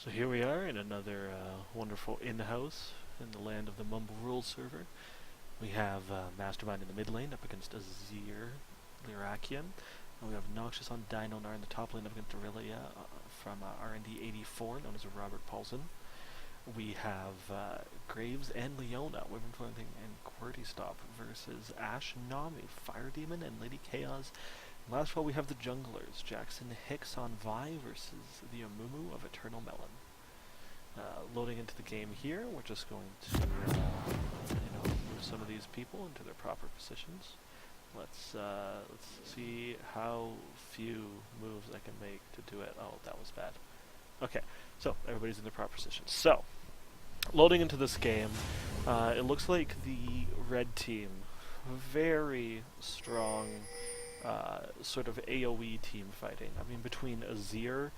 So here we are in another wonderful in-house in the land of the Mumble Rules server. We have Mastermind in the mid lane up against Azir Lyrakian. And we have Noxious on Dinonar in the top lane up against Aurelia from R&D 84, known as Robert Paulson. We have Graves and Leona, Wyvern Flanking and QWERTY Stop versus Ashe, Nami, Fire Demon, and Lady Chaos. And last of all, we have the junglers, Jackson Hicks on Vi versus the Amumu of Eternal Melon. Loading into the game here, we're just going to move some of these people into their proper positions. Let's see how few moves I can make to do it. Oh, that was bad. Okay, so everybody's in their proper positions. So, loading into this game, it looks like the red team, very strong sort of AoE team fighting. I mean, between Azir,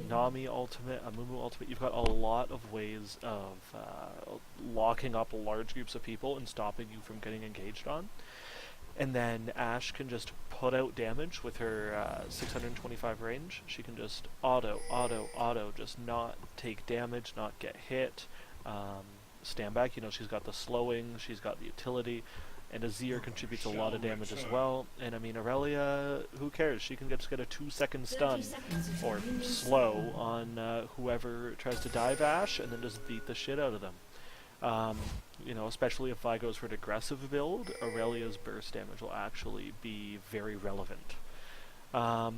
Nami ultimate, Amumu ultimate, you've got a lot of ways of locking up large groups of people and stopping you from getting engaged on. And then Ashe can just put out damage with her 625 range. She can just auto, just not take damage, not get hit, stand back. You know, she's got the slowing, she's got the utility. And Azir contributes a lot of damage as well. And I mean, Aurelia, who cares? She can just get a 2-second stun or slow on whoever tries to dive Ashe and then just beat the shit out of them. You know, especially if Vi goes for an aggressive build, Aurelia's burst damage will actually be very relevant. Now,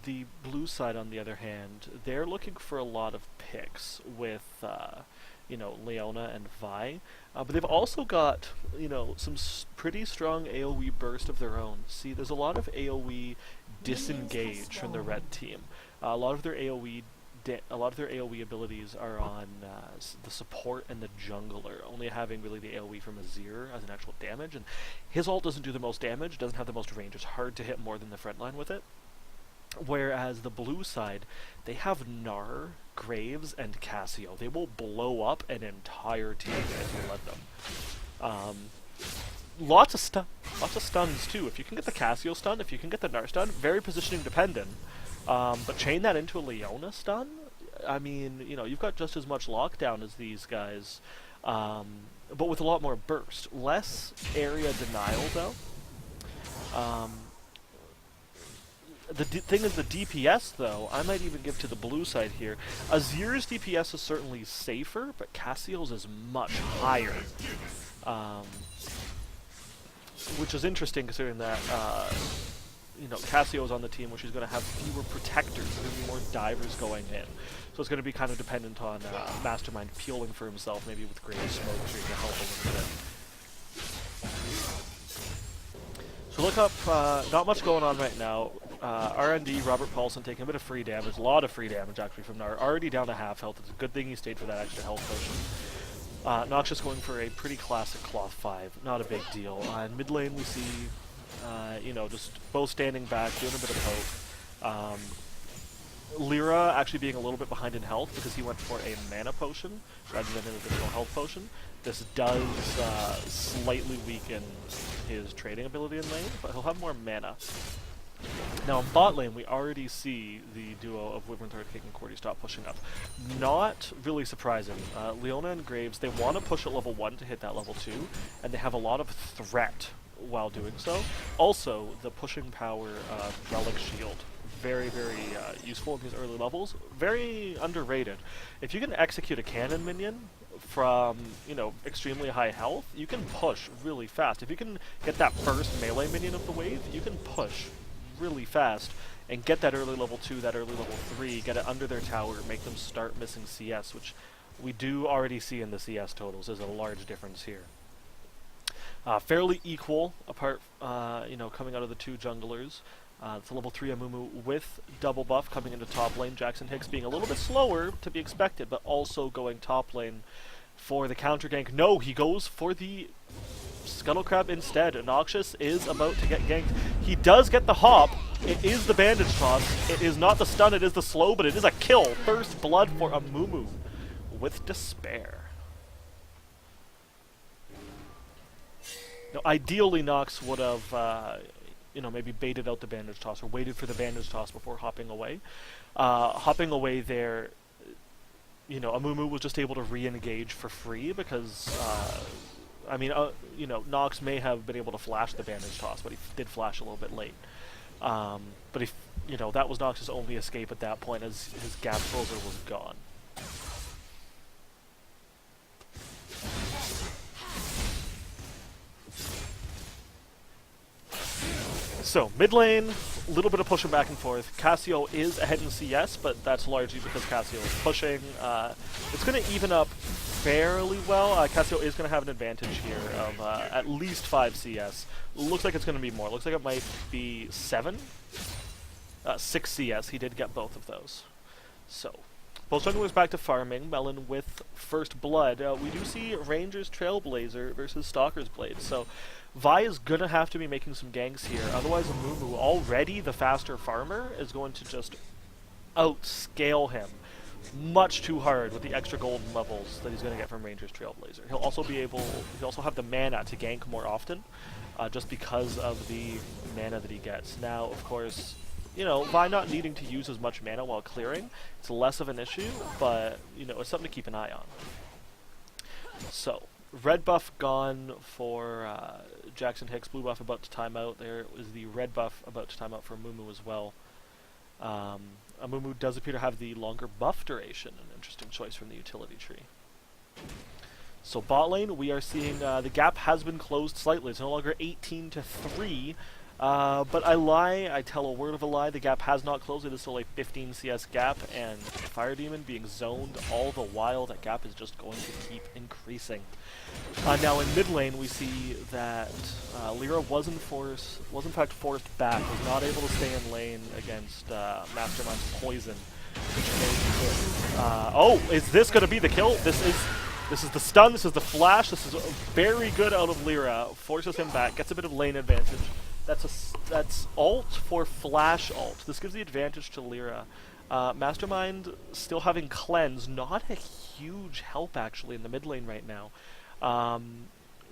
the blue side, on the other hand, they're looking for a lot of picks with Leona and Vi. But they've also got, some pretty strong AoE burst of their own. See, there's a lot of AoE disengage from the red team. A lot of their AoE abilities are on the support and the jungler, only having really the AoE from Azir as an actual damage. And his ult doesn't do the most damage, doesn't have the most range. It's hard to hit more than the front line with it. Whereas the blue side, they have Gnar, Graves, and Cassio. They will blow up an entire team if you let them. Lots of stuns too. If you can get the Cassio stun, if you can get the Gnar stun, very positioning dependent. But chain that into a Leona stun, I mean, you've got just as much lockdown as these guys, but with a lot more burst. Less area denial though. The thing is, the DPS, though, I might even give to the blue side here. Azir's DPS is certainly safer, but Cassio's is much higher. Which is interesting, considering that, Cassio's on the team where she's going to have fewer protectors. There's going to be more divers going in. So it's going to be kind of dependent on Mastermind peeling for himself, maybe with greater smoke so he can help a little bit. So look up, not much going on right now. R&D, Robert Paulson taking a bit of free damage, a lot of free damage actually from Gnar, already down to half health. It's a good thing he stayed for that extra health potion. Noxious going for a pretty classic Cloth 5, not a big deal. In mid lane we see, just both standing back, doing a bit of poke. Lyra actually being a little bit behind in health because he went for a mana potion rather than an additional health potion. This does slightly weaken his trading ability in lane, but he'll have more mana. Now in bot lane, we already see the duo of Wyvern Third Kick and QWERTY Stop pushing up. Not really surprising. Leona and Graves, they want to push at level 1 to hit that level 2, and they have a lot of threat while doing so. Also, the pushing power of Relic Shield. Very, very useful in these early levels. Very underrated. If you can execute a cannon minion from, extremely high health, you can push really fast. If you can get that first melee minion of the wave, you can push really fast and get that early level 2, that early level 3, get it under their tower, make them start missing CS, which we do already see in the CS totals. There's a large difference here. Fairly equal, apart, coming out of the two junglers. It's a level 3 Amumu with double buff coming into top lane. Jackson Hicks being a little bit slower to be expected, but also going top lane for the counter gank. No, he goes for the Scuttle Crab instead. Noxious is about to get ganked. He does get the hop. It is the bandage toss. It is not the stun, it is the slow, but it is a kill. First blood for Amumu with despair. Now, ideally, Nox would have you know, maybe baited out the bandage toss or waited for the bandage toss before hopping away. Hopping away there, you know, Amumu was just able to re-engage for free because, I mean, you know, Nox may have been able to flash the bandage toss, but he did flash a little bit late. But if, you know, that was Nox's only escape at that point as his gap closer was gone. So, mid lane, a little bit of pushing back and forth. Cassio is ahead in CS, but that's largely because Cassio is pushing. It's going to even up fairly well. Cassio is going to have an advantage here of at least 5 CS. Looks like it's going to be more. Looks like it might be 7. 6 CS. He did get both of those. So, both junglers back to farming. Melon with first blood. We do see Ranger's Trailblazer versus Stalker's Blade. So, Vi is going to have to be making some ganks here. Otherwise, Amumu, already the faster farmer, is going to just outscale him much too hard with the extra golden levels that he's going to get from Ranger's Trailblazer. He'll also have the mana to gank more often, just because of the mana that he gets. Now, of course, you know, Vi not needing to use as much mana while clearing, it's less of an issue, but, you know, it's something to keep an eye on. So, red buff gone for Jackson Hicks, blue buff about to time out. There is the red buff about to time out for Amumu as well. Amumu does appear to have the longer buff duration, an interesting choice from the utility tree. So bot lane, we are seeing the gap has been closed slightly. It's no longer 18-3. But I tell a word of a lie. The gap has not closed. It is still a 15 CS gap, and Fire Demon being zoned all the while, that gap is just going to keep increasing. Now in mid lane, we see that Lyra was in fact forced back, was not able to stay in lane against Mastermind's poison. Oh, is this going to be the kill? This is the stun, this is the flash, this is very good out of Lyra. Forces him back, gets a bit of lane advantage. That's ult for flash ult. This gives the advantage to Lyra. Mastermind still having cleanse, not a huge help actually in the mid lane right now.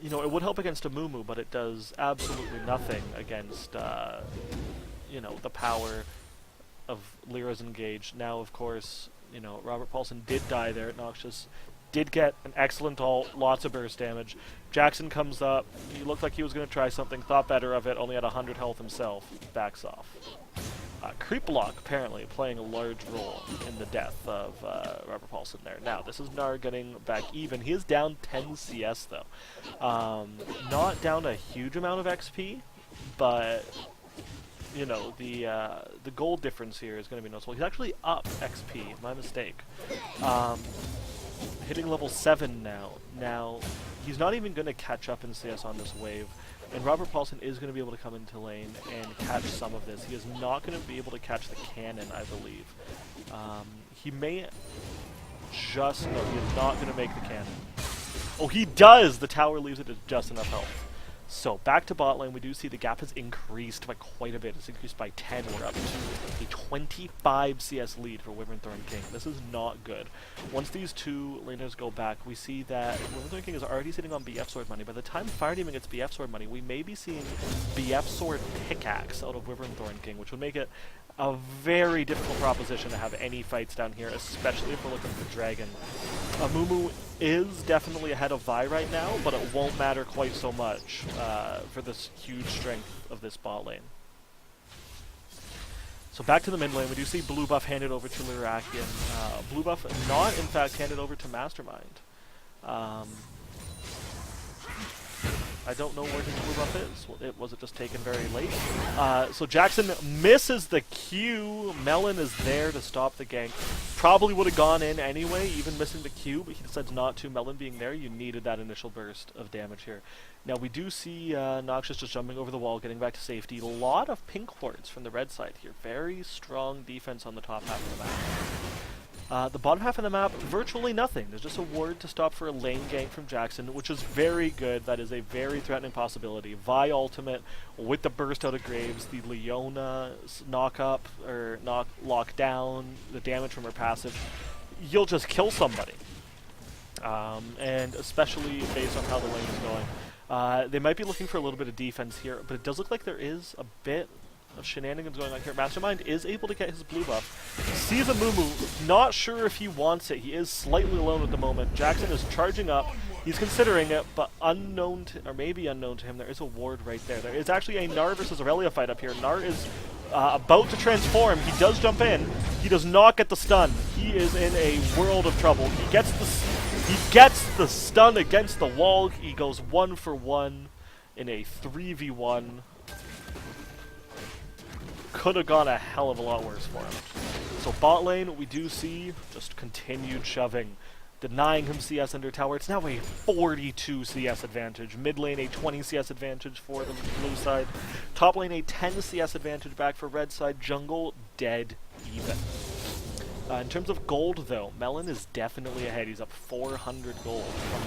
You know, it would help against Amumu, but it does absolutely nothing against you know, the power of Lyra's engage. Now, of course, you know, Robert Paulson did die there at Noxious. Did get an excellent ult, lots of burst damage. Jackson comes up, he looked like he was going to try something, thought better of it, only had 100 health himself, backs off. Creep block, apparently, playing a large role in the death of Robert Paulson there. Now, this is Gnar getting back even. He is down 10 CS, though. Not down a huge amount of XP, but, you know, the gold difference here is going to be noticeable. He's actually up XP, my mistake. Hitting level 7 now. Now, he's not even going to catch up in CS on this wave, and Robert Paulson is going to be able to come into lane and catch some of this. He is not going to be able to catch the cannon, I believe. He may just... No, he is not going to make the cannon. Oh, he does! The tower leaves it at just enough health. So, back to bot lane, we do see the gap has increased by quite a bit. It's increased by 10. We're up to a 25 CS lead for Wyvernthorn King. This is not good. Once these two laners go back, we see that Wyvernthorn King is already sitting on BF Sword money. By the time Fire Demon gets BF Sword money, we may be seeing BF Sword Pickaxe out of Wyvernthorn King, which would make it a very difficult proposition to have any fights down here, especially if we're looking for Dragon. Amumu is definitely ahead of Vi right now, but it won't matter quite so much for this huge strength of this bot lane. So back to the mid lane, we do see blue buff handed over to Lyrakian. Blue buff not, in fact, handed over to Mastermind. I don't know where his blue buff is. Was it just taken very late? So Jackson misses the Q. Melon is there to stop the gank. Probably would have gone in anyway, even missing the Q, but he decides not to. Melon being there, you needed that initial burst of damage here. Now we do see Noxious just jumping over the wall, getting back to safety. A lot of pink wards from the red side here. Very strong defense on the top half of the map. The bottom half of the map, virtually nothing. There's just a ward to stop for a lane gank from Jackson, which is very good. That is a very threatening possibility. Vi ultimate with the burst out of Graves, the Leona knock up, or lock down, the damage from her passive. You'll just kill somebody. And especially based on how the lane is going. They might be looking for a little bit of defense here, but it does look like there is a bit of shenanigans going on here. Mastermind is able to get his blue buff. Sees a Mumu, not sure if he wants it. He is slightly alone at the moment. Jackson is charging up. He's considering it, but unknown to, or maybe unknown to him, there is a ward right there. There is actually a Gnar versus Aurelia fight up here. Gnar is about to transform. He does jump in. He does not get the stun. He is in a world of trouble. He gets the stun against the wall. He goes 1 for 1 in a 3v1. Could have gone a hell of a lot worse for him. So bot lane, we do see just continued shoving, denying him CS under tower. It's now a 42 CS advantage. Mid lane a 20 CS advantage for the blue side. Top lane a 10 CS advantage back for red side. Jungle dead even. In terms of gold though, Melon is definitely ahead. He's up 400 gold from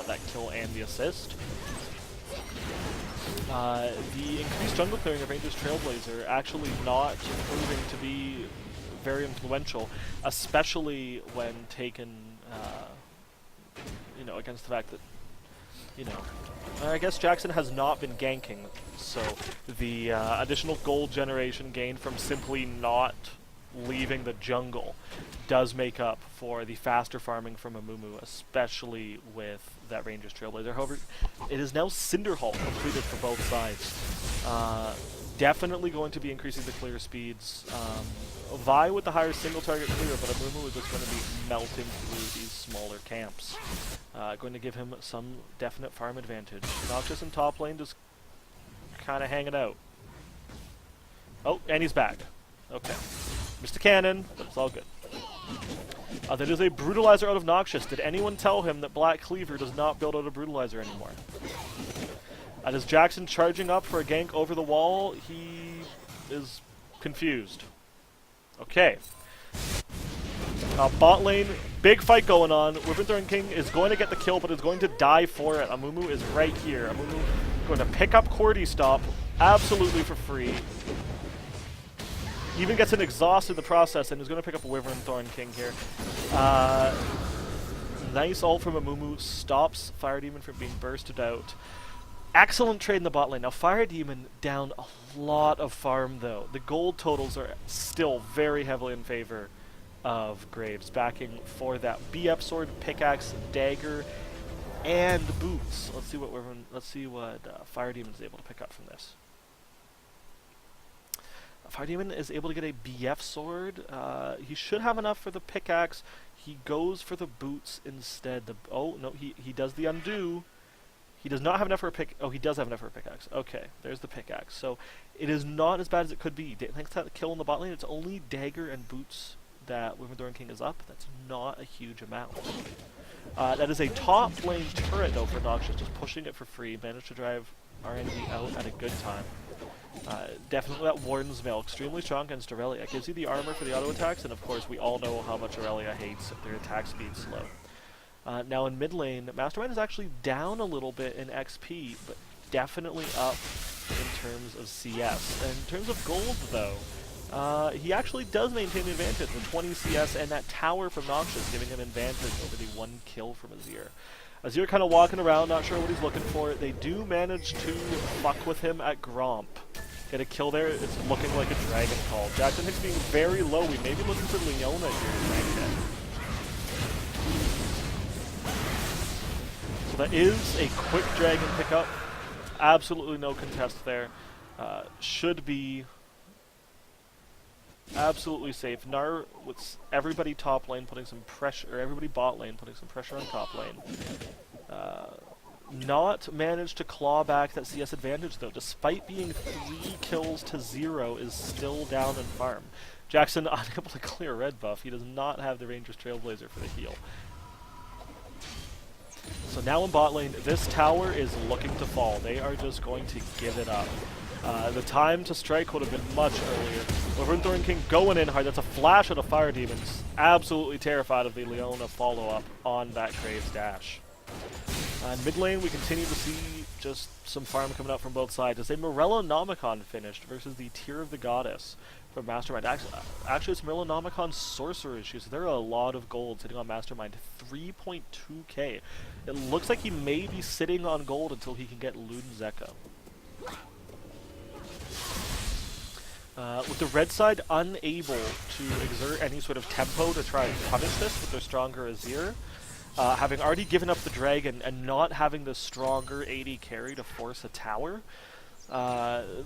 that kill and the assist. The increased jungle clearing of Rangers Trailblazer actually not proving to be very influential, especially when taken, you know, against the fact that, you know, I guess Jackson has not been ganking, so the additional gold generation gained from simply not leaving the jungle does make up for the faster farming from a Mumu, especially with that Rangers Trailblazer. However, it is now Cinderhall completed for both sides. Definitely going to be increasing the clear speeds. Vi with the higher single target clear, but a Mumu is just going to be melting through these smaller camps. Going to give him some definite farm advantage. Noxious in top lane just kind of hanging out. Oh, and he's back. Okay. Missed a cannon, but it's all good. That is a Brutalizer out of Noxious. Did anyone tell him that Black Cleaver does not build out a Brutalizer anymore? That is Jackson charging up for a gank over the wall. He is confused. Okay. Bot lane, big fight going on. Wyvern King is going to get the kill, but is going to die for it. Amumu is right here. Amumu going to pick up Cordy Stop absolutely for free. Even gets an exhaust in the process and is going to pick up a Wyvern Thorn King here. Nice ult from Amumu, stops Fire Demon from being bursted out. Excellent trade in the bot lane. Now Fire Demon down a lot of farm though. The gold totals are still very heavily in favor of Graves, backing for that BF sword, pickaxe, dagger, and boots. Let's see what Fire Demon is able to pick up from this. Fire Demon is able to get a BF sword. He should have enough for the pickaxe. He goes for the boots instead. Oh no, he does the undo. He does not have enough for a pick. Oh, he does have enough for a pickaxe. Okay, there's the pickaxe. So it is not as bad as it could be. Thanks to that kill in the bot lane, it's only dagger and boots that Wyvern King is up. That's not a huge amount. That is a top lane turret though for Noxious, just pushing it for free. Managed to drive RNG out at a good time. Definitely that Warden's Mail, extremely strong against Aurelia. Gives you the armor for the auto attacks, and of course we all know how much Aurelia hates their attack speed slow. Now in mid lane, Mastermind is actually down a little bit in XP, but definitely up in terms of CS. And in terms of gold though, he actually does maintain the advantage with 20 CS and that tower from Noxious giving him advantage over the 1 kill from Azir. Azir kind of walking around, not sure what he's looking for. They do manage to fuck with him at Gromp. Get a kill there, it's looking like a Dragon Call. Jackson Hicks being very low, we may be looking for Leona here to rank it. So that is a quick Dragon pickup. Absolutely no contest there. Should be absolutely safe. Gnar with everybody top lane putting some pressure, or everybody bot lane putting some pressure on top lane. Not managed to claw back that CS advantage though, despite being 3 kills to 0, is still down in farm. Jackson unable to clear red buff. He does not have the Rangers Trailblazer for the heal. So now in bot lane, this tower is looking to fall. They are just going to give it up. The time to strike would have been much earlier. Wyvern Thorn King going in hard. That's a flash of the Fire Demons. Absolutely terrified of the Leona follow-up on that Graves dash. In mid lane, we continue to see just some farm coming out from both sides. It's a Morellonomicon finished versus the Tear of the Goddess from Mastermind. Actually, it's Morellonomicon Sorcerer issue, so there are a lot of gold sitting on Mastermind. 3.2k. It looks like he may be sitting on gold until he can get Luden's Echo. With the red side unable to exert any sort of tempo to try and punish this with their stronger Azir, having already given up the dragon and not having the stronger AD carry to force a tower,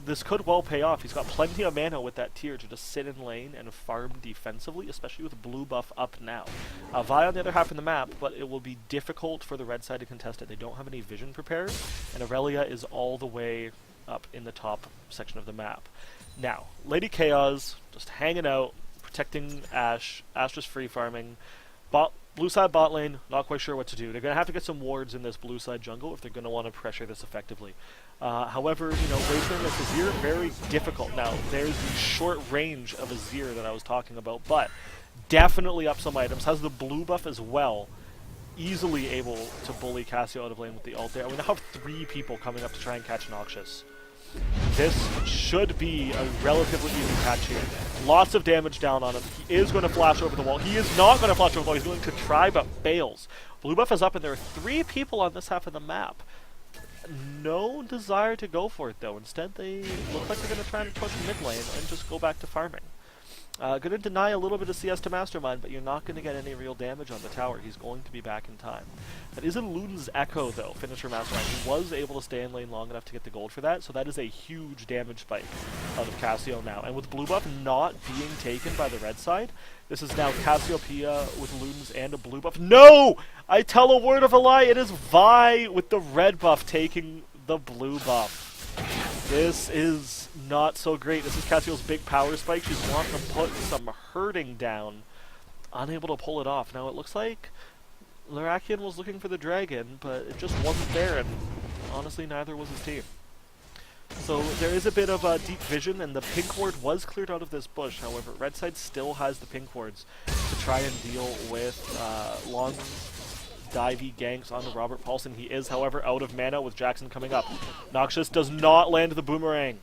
this could well pay off. He's got plenty of mana with that tier to just sit in lane and farm defensively, especially with blue buff up now. Vi on the other half of the map, but it will be difficult for the red side to contest it. They don't have any vision prepared, and Aurelia is all the way up in the top section of the map. Now, Lady Chaos just hanging out, protecting Ashe. Ashe just free farming. Blue side bot lane, not quite sure what to do. They're going to have to get some wards in this blue side jungle if they're going to want to pressure this effectively. However, you know, racing this Azir, very difficult. Now, there's the short range of Azir that I was talking about, but definitely up some items. Has the blue buff as well. Easily able to bully Cassio out of lane with the ult there. And we now have 3 people coming up to try and catch Noxious. This should be a relatively easy catch here. Lots of damage down on him. He is going to flash over the wall. He is not going to flash over the wall. He's going to try, but fails. Blue buff is up, and there are 3 people on this half of the map. No desire to go for it, though. Instead, they look like they're going to try and push mid lane and just go back to farming. Going to deny a little bit of CS to Mastermind, but you're not going to get any real damage on the tower. He's going to be back in time. That is a Luden's Echo, though, finisher Mastermind. He was able to stay in lane long enough to get the gold for that, so that is a huge damage spike out of Cassio now. And with blue buff not being taken by the red side, this is now Cassiopeia with Luden's and a blue buff. No! I tell a word of a lie, it is Vi with the red buff taking the blue buff. This is not so great. This is Cassio's big power spike. She's wanting to put some hurting down. Unable to pull it off. Now it looks like Lyrakian was looking for the dragon, but it just wasn't there, and honestly neither was his team. So there is a bit of deep vision, and the pink ward was cleared out of this bush. However, red side still has the pink wards to try and deal with long divey ganks onto Robert Paulson. He is, however, out of mana with Jackson coming up. Noxious does not land the boomerang.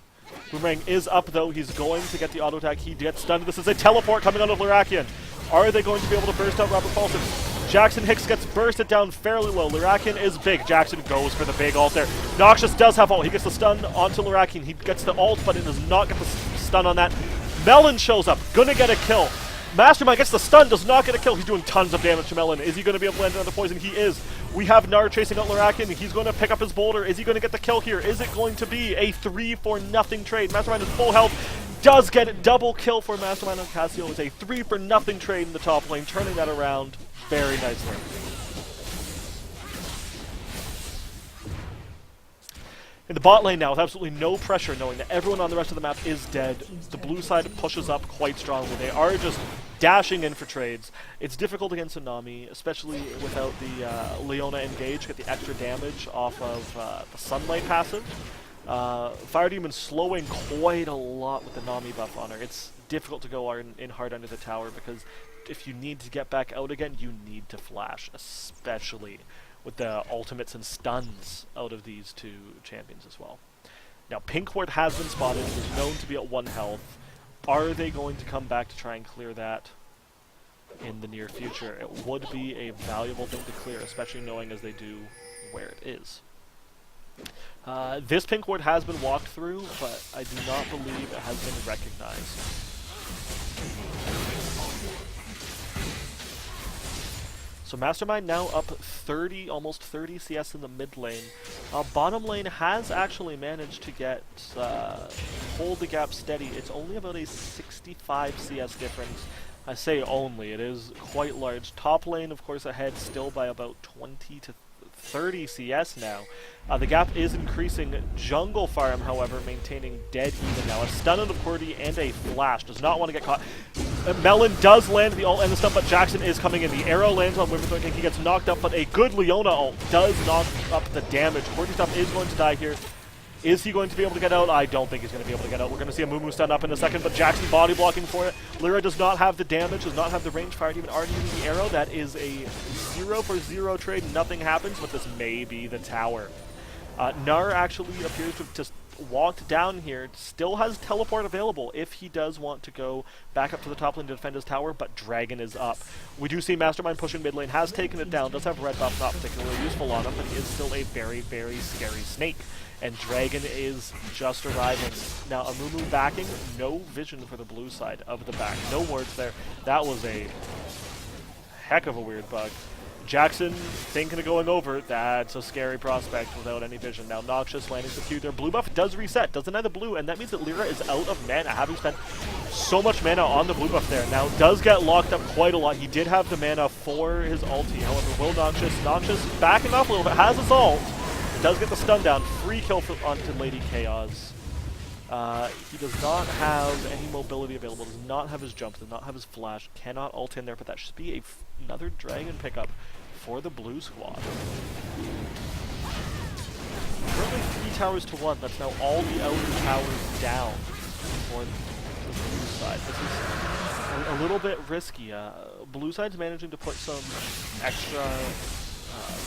Boomerang is up, though. He's going to get the auto attack. He gets stunned. This is a teleport coming out of Lyrakian. Are they going to be able to burst out Robert Paulson? Jackson Hicks gets bursted down fairly low. Lyrakian is big. Jackson goes for the big ult there. Noxious does have ult. He gets the stun onto Lyrakian. He gets the ult, but it does not get the stun on that. Melon shows up. Gonna get a kill. Mastermind gets the stun, does not get a kill. He's doing tons of damage to Melon. Is he going to be able to land another poison? He is. We have Nar chasing out Lyrakian. He's going to pick up his boulder. Is he going to get the kill here? Is it going to be a 3-for-0 trade? Mastermind is full health. Does get it. Double kill for Mastermind on Cassio. It's a 3-for-0 trade in the top lane, turning that around very nicely. In the bot lane now, with absolutely no pressure, knowing that everyone on the rest of the map is dead, the blue side pushes up quite strongly. They are just dashing in for trades. It's difficult against Tsunami, especially without the Leona engage, get the extra damage off of the Sunlight passive. Fire Demon slowing quite a lot with the Nami buff on her. It's difficult to go in hard under the tower, because if you need to get back out again, you need to flash, especially with the ultimates and stuns out of these 2 champions as well. Now, Pink Ward has been spotted. It is known to be at 1 health. Are they going to come back to try and clear that in the near future? It would be a valuable thing to clear, especially knowing as they do where it is. This Pink Ward has been walked through, but I do not believe it has been recognized. So Mastermind now up 30, almost 30 CS in the mid lane. Bottom lane has actually managed to get, hold the gap steady. It's only about a 65 CS difference. I say only, it is quite large. Top lane, of course, ahead still by about 20 to 30 CS now. The gap is increasing. Jungle Farm, however, maintaining dead even now. A stun on the Cordy and a flash. Does not want to get caught. Melon does land the ult and the stun, but Jackson is coming in. The arrow lands on Wimberthorn. He gets knocked up, but a good Leona ult does knock up the damage. Cordy stuff is going to die here. Is he going to be able to get out? I don't think he's going to be able to get out. We're going to see a Mumu stun up in a second, but Jackson body blocking for it. Lyra does not have the damage, does not have the range. Fire Demon already using the arrow. That is a 0-for-0 trade. Nothing happens, but this may be the tower. Nar actually appears to have just walked down here, still has teleport available if he does want to go back up to the top lane to defend his tower, but Dragon is up. We do see Mastermind pushing mid lane, has taken it down, does have red buff, not particularly useful on him, but he is still a very, very scary snake. And Dragon is just arriving. Now, Amumu backing, no vision for the blue side of the back. No words there. That was a heck of a weird bug. Jackson thinking of going over. That's a scary prospect without any vision. Now Noxious landing the Q. Their blue buff does reset. Doesn't have the blue, and that means that Lyra is out of mana, having spent so much mana on the blue buff there. Now does get locked up quite a lot. He did have the mana for his ulti. However, will Noxious backing off a little bit, has his ult, does get the stun down. Free kill onto Lady Chaos. He does not have any mobility available, does not have his jump, does not have his flash, cannot ult in there, but that should be another Dragon pickup for the blue squad. Currently 3 towers to 1, that's now all the outer towers down for the blue side. This is a little bit risky. Blue side's managing to put some extra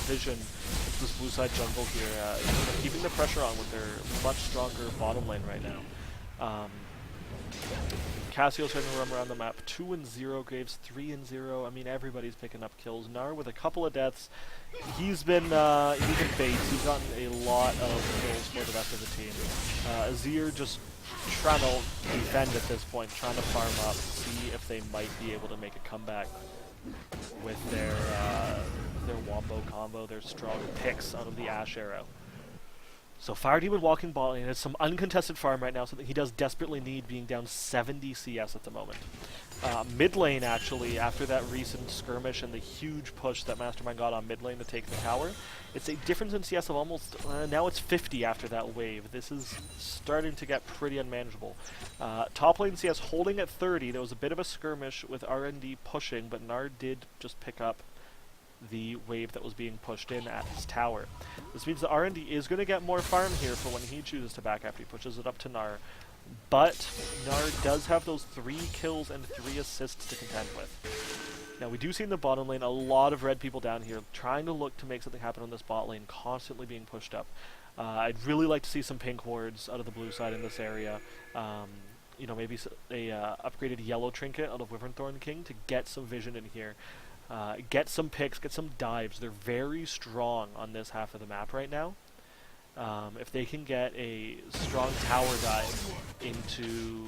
vision into this blue side jungle here, keeping the pressure on with their much stronger bottom lane right now. Cassio's starting to run around the map. 2-0, Graves 3-0. I mean, everybody's picking up kills. Nar with a couple of deaths. He's been based. He's gotten a lot of kills for the rest of the team. Azir just trying to defend at this point, trying to farm up, see if they might be able to make a comeback with their wombo combo, their strong picks out of the Ash Arrow. So Fire Demon walking bot lane. It's some uncontested farm right now, something he does desperately need, being down 70 CS at the moment. Mid lane, actually, after that recent skirmish and the huge push that Mastermind got on mid lane to take the tower, it's a difference in CS of almost, now it's 50 after that wave. This is starting to get pretty unmanageable. Top lane CS holding at 30. There was a bit of a skirmish with R&D pushing, but Nard did just pick up the wave that was being pushed in at his tower. This means that R&D is going to get more farm here for when he chooses to back after he pushes it up to Nar. But Nar does have those 3 kills and 3 assists to contend with. Now we do see in the bottom lane a lot of red people down here trying to look to make something happen on this bot lane, constantly being pushed up. I'd really like to see some pink wards out of the blue side in this area. You know, maybe a upgraded yellow trinket out of Wyvernthorn King to get some vision in here. Get some picks, get some dives. They're very strong on this half of the map right now. If they can get a strong tower dive into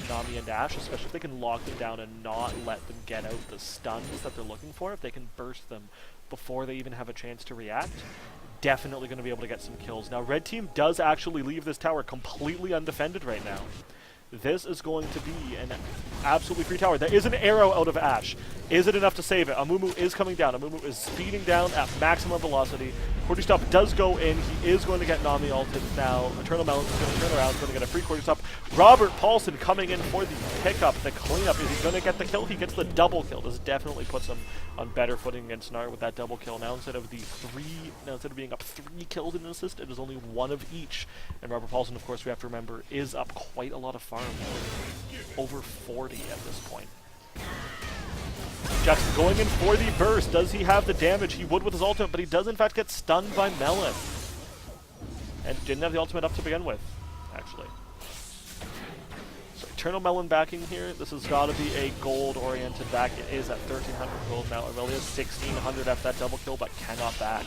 Nami and Dash, especially if they can lock them down and not let them get out the stuns that they're looking for, if they can burst them before they even have a chance to react, definitely going to be able to get some kills. Now, Red Team does actually leave this tower completely undefended right now. This is going to be an absolutely free tower. There is an arrow out of Ash. Is it enough to save it? Amumu is coming down. Amumu is speeding down at maximum velocity. Quarter stop does go in. He is going to get Nami ulted now. Eternal Melon is going to turn around. He's going to get a free quarter stop. Robert Paulson coming in for the pickup, the cleanup. Is he going to get the kill? He gets the double kill. This definitely puts him on better footing against Nar with that double kill. Now instead of being up 3 kills in an assist, it is only 1 of each. And Robert Paulson, of course, we have to remember, is up quite a lot of farm. Over 40 at this point. Jackson going in for the burst. Does he have the damage? He would with his ultimate, but he does in fact get stunned by Melon. And didn't have the ultimate up to begin with, actually. So Eternal Melon backing here. This has got to be a gold-oriented back. It is at 1,300 gold now. Aurelia is 1,600 after that double kill, but cannot back.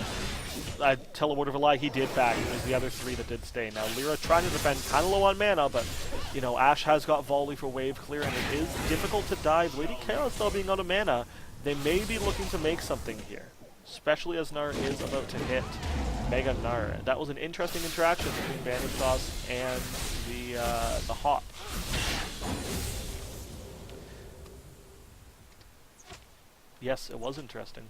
I tell a word of a lie, he did back. It was the other 3 that did stay. Now Lyra trying to defend, kind of low on mana, but you know, Ash has got volley for wave clear, and it is difficult to dive. Lady Chaos still being out of mana. They may be looking to make something here, especially as Nar is about to hit Mega Nar. That was an interesting interaction between Bandage Sauce and the Hawk. Yes, it was interesting.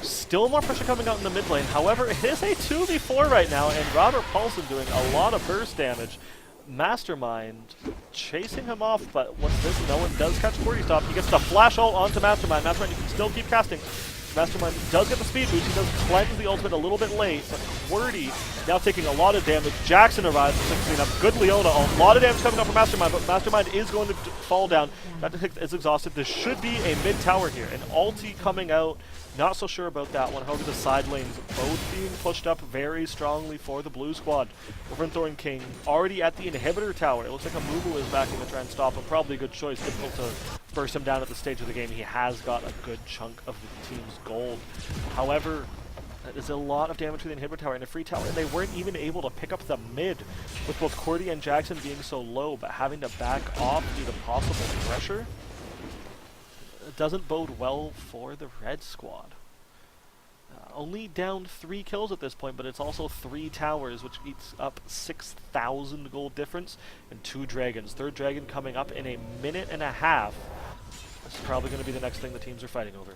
Still more pressure coming out in the mid lane. However, it is a 2v4 right now, and Robert Paulson doing a lot of burst damage. Mastermind chasing him off, but what's this? No one does catch 40 stop. He gets the flash ult onto Mastermind. Mastermind, you can still keep casting. Mastermind does get the speed boost. He does cleanse the ultimate a little bit late, but Wordy now taking a lot of damage. Jackson arrives for 16 up. Good Leona. A lot of damage coming up from Mastermind, but Mastermind is going to fall down. That is exhausted. This should be a mid tower here. An ulti coming out. Not so sure about that one. However, the side lanes both being pushed up very strongly for the blue squad. Overthorn King already at the inhibitor tower. It looks like a Mumu is backing to try and stop him. Probably a good choice. Difficult to burst him down at the stage of the game. He has got a good chunk of the team's gold. However, that is a lot of damage to the inhibitor tower and a free tower, and they weren't even able to pick up the mid with both Cordy and Jackson being so low, but having to back off due to possible pressure. It doesn't bode well for the red squad. Only down 3 kills at this point, but it's also 3 towers, which eats up 6,000 gold difference, and 2 dragons. Third dragon coming up in a minute and a half. This is probably going to be the next thing the teams are fighting over.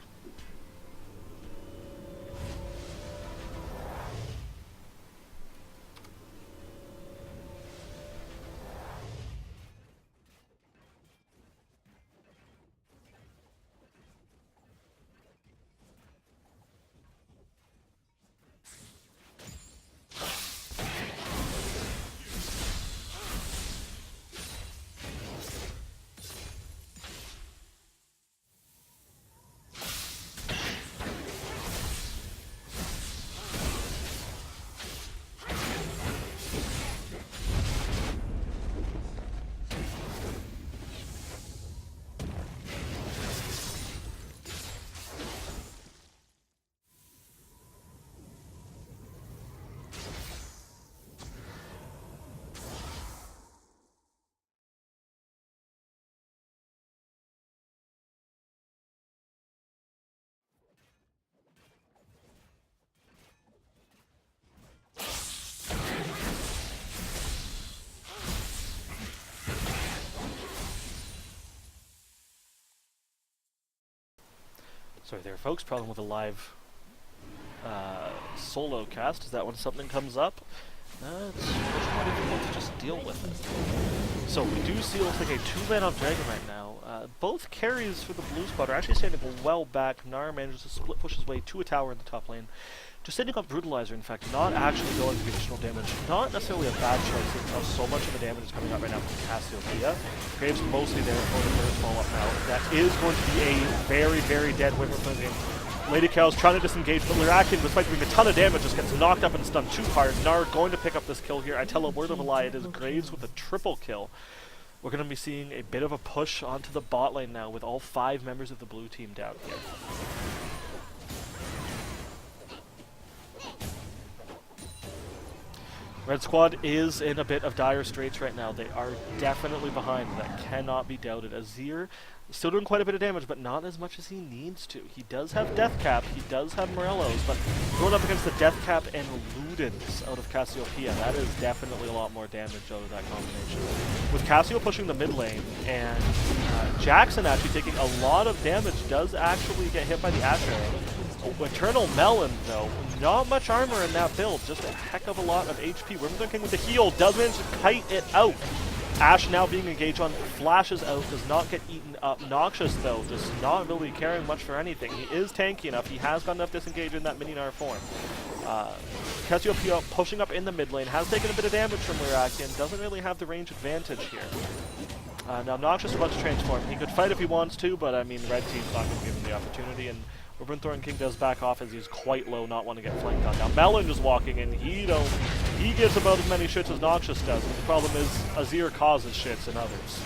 Sorry there, folks. Problem with a live solo cast is that when something comes up, it's much more difficult to just deal with it. So we do see, looks like a 2-man on Dragon right now. Both carries for the blue squad are actually standing well back. Nara manages to split push his way to a tower in the top lane. Just setting up Brutalizer, in fact, not actually going to additional damage. Not necessarily a bad choice, since how so much of the damage is coming out right now from Cassiopeia. Graves mostly there for the first follow-up now. That is going to be a very, very dead win for the game. Lady Cow's trying to disengage, but Lyrakin, despite doing a ton of damage, just gets knocked up and stunned too hard. Nar going to pick up this kill here. I tell a word of a lie, it is Graves with a triple kill. We're going to be seeing a bit of a push onto the bot lane now with all 5 members of the blue team down here. Red Squad is in a bit of dire straits right now. They are definitely behind. That cannot be doubted. Azir still doing quite a bit of damage, but not as much as he needs to. He does have Death Cap, he does have Morellos, but going up against the Death Cap and Ludens out of Cassiopeia, that is definitely a lot more damage out of that combination. With Cassio pushing the mid lane, and Jackson actually taking a lot of damage, does actually get hit by the Ash Arrow. Eternal Melon, though, not much armor in that build, just a heck of a lot of HP. Wimbledon King with the heal does manage to kite it out. Ash now being engaged on, flashes out, does not get eaten up. Noxious, though, just not really caring much for anything. He is tanky enough. He has got enough disengage in that mini-Nar form. Cassiopeia pushing up in the mid lane, has taken a bit of damage from Lyrakin, doesn't really have the range advantage here. Now Noxious wants to transform. He could fight if he wants to, but I mean, red team's not going to give him the opportunity, and Overthorn King does back off as he's quite low, not want to get flanked on. Now Melon just walking in, he gets about as many shits as Noxious does, but the problem is Azir causes shits in others.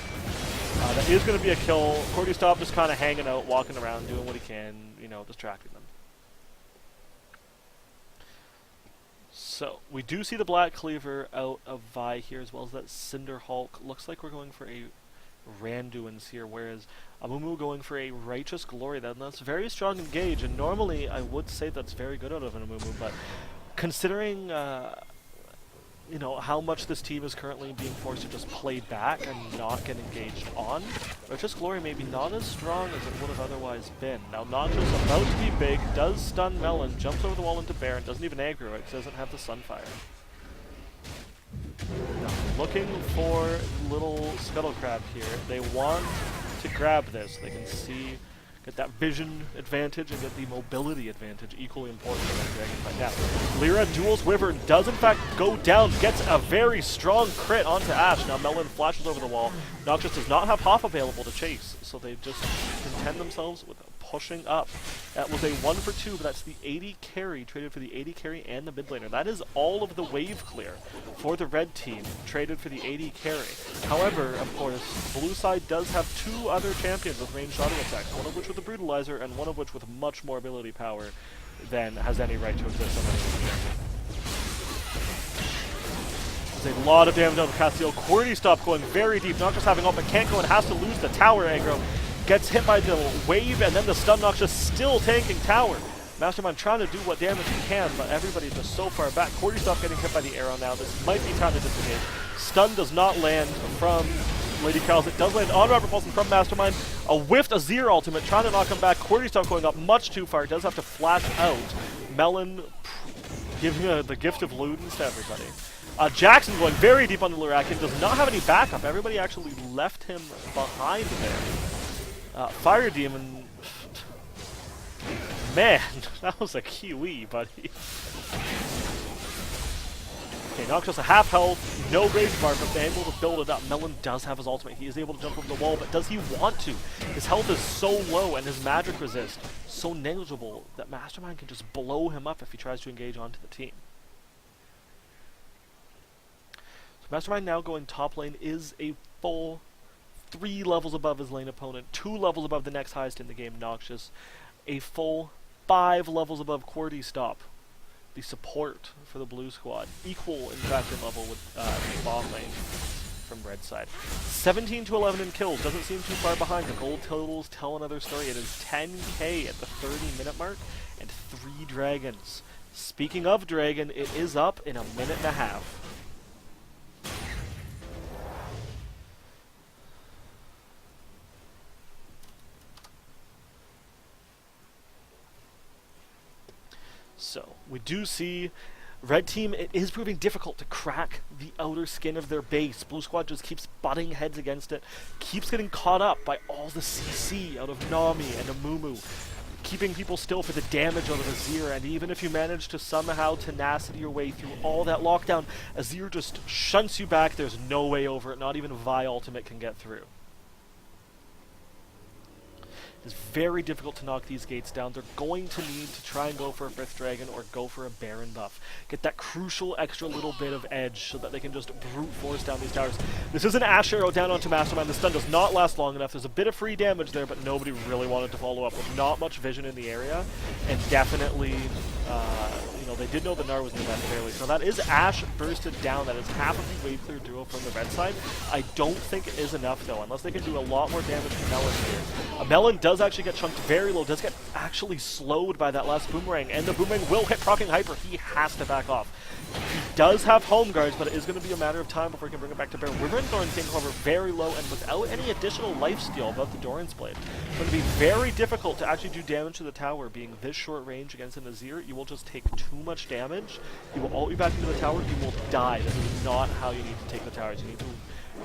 That is going to be a kill. Cordy Stop just kind of hanging out, walking around, doing what he can, you know, distracting them. So, we do see the Black Cleaver out of Vi here, as well as that Cinder Hulk. Looks like we're going for a Randuin's here, whereas Amumu going for a Righteous Glory. That's very strong engage, and normally I would say that's very good out of an Amumu, but considering you know, how much this team is currently being forced to just play back and not get engaged on, Righteous Glory maybe not as strong as it would have otherwise been. Now Noxious about to be big, does stun Melon, jumps over the wall into Baron, doesn't even aggro it, doesn't have the Sunfire. Now, looking for little Scuttle Crab here. They want to grab this. They can see get that vision advantage and get the mobility advantage, equally important in that dragon fight. Now, Lyra duels Wyvern, does in fact go down, gets a very strong crit onto Ashe. Now Melon flashes over the wall. Noxious does not have Hoff available to chase, so they just content themselves with pushing up. That was a 1 for 2, but that's the 80 carry, traded for the 80 carry and the mid laner. That is all of the wave clear for the red team, traded for the 80 carry. However, of course, blue side does have 2 other champions with ranged auto attacks, one of which with the Brutalizer, and one of which with much more ability power than has any right to exist on any of the champions. There's a lot of damage on the Castiel. Cordy stop going very deep, not just having ult, but can't go and has to lose the tower aggro. Gets hit by the wave, and then the stun Noxious still tanking tower. Mastermind trying to do what damage he can, but everybody's just so far back. Cordy stop getting hit by the arrow now. This might be time to disengage. Stun does not land from Lady Cows. It does land on Robert Paulson from Mastermind. A whiffed Azir ultimate, trying to knock him back. Cordy stop going up much too far. Does have to flash out. Melon giving the gift of Ludens to everybody. Jackson going very deep on the Lurakian, does not have any backup. Everybody actually left him behind there. Fire Demon, man, that was a Kiwi, buddy. Okay, Noxious a half health, no rage bar, but they're able to build it up. Melon does have his ultimate. He is able to jump over the wall, but does he want to? His health is so low and his magic resist so negligible that Mastermind can just blow him up if he tries to engage onto the team. So Mastermind now going top lane is a full 3 levels above his lane opponent, 2 levels above the next highest in the game, Noxious, a full 5 levels above Cordy Stop, the support for the blue squad, equal in fact in level with the bot lane from red side. 17 to 11 in kills, doesn't seem too far behind. The gold totals tell another story. It is 10k at the 30-minute mark and 3 dragons. Speaking of dragon, it is up in a minute and a half. So, we do see red team, it is proving difficult to crack the outer skin of their base. Blue squad just keeps butting heads against it, keeps getting caught up by all the CC out of Nami and Amumu, keeping people still for the damage out of Azir, and even if you manage to somehow tenacity your way through all that lockdown, Azir just shunts you back. There's no way over it, not even Vi ultimate can get through. It's very difficult to knock these gates down. They're going to need to try and go for a 5th dragon or go for a Baron buff. Get that crucial extra little bit of edge so that they can just brute force down these towers. This is an Ashe arrow down onto Mastermind. The stun does not last long enough. There's a bit of free damage there, but nobody really wanted to follow up with not much vision in the area. And definitely, you know, they did know the Gnar was near that fairly. So that is Ashe bursted down. That is half of the wave clear duo from the red side. I don't think it is enough, though, unless they can do a lot more damage to Melon here. Melon does actually get chunked very low, does get actually slowed by that last boomerang, and the boomerang will hit proccing Hyper. He has to back off. He does have home guards, but it is going to be a matter of time before he can bring it back to bear. Wyvern Thorn King, however, very low, and without any additional lifesteal above the Doran's Blade, it's going to be very difficult to actually do damage to the tower. Being this short range against an Azir, you will just take too much damage. He will ult you back into the tower, you will die. That is not how you need to take the towers. You need to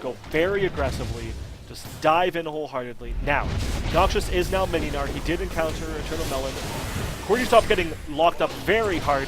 go very aggressively, just dive in wholeheartedly. Now, Noxious is now mini Gnar. He did encounter Eternal Melon. Cordy stopped getting locked up very hard.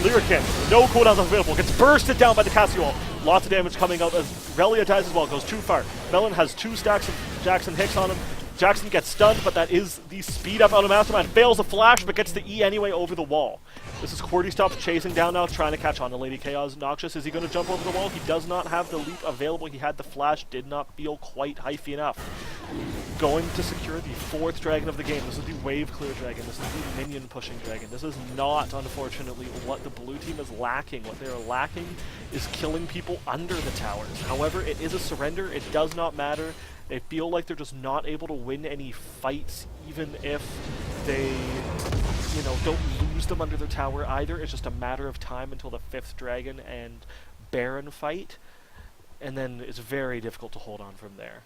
Lyrican, no cooldowns available, gets bursted down by the Castiel. Lots of damage coming out as Relia dies as well, goes too far. Melon has 2 stacks of Jackson Hicks on him. Jackson gets stunned, but that is the speed up out of Mastermind. Fails the flash, but gets the E anyway over the wall. This is Cordy Stop chasing down now, trying to catch on to Lady Chaos. Noxious, is he going to jump over the wall? He does not have the leap available. He had the flash, did not feel quite hyphy enough. Going to secure the 4th dragon of the game. This is the wave clear dragon. This is the minion pushing dragon. This is not, unfortunately, what the blue team is lacking. What they are lacking is killing people under the towers. However, it is a surrender. It does not matter. They feel like they're just not able to win any fights, even if they, you know, don't lose them under their tower either. It's just a matter of time until the 5th dragon and Baron fight, and then it's very difficult to hold on from there.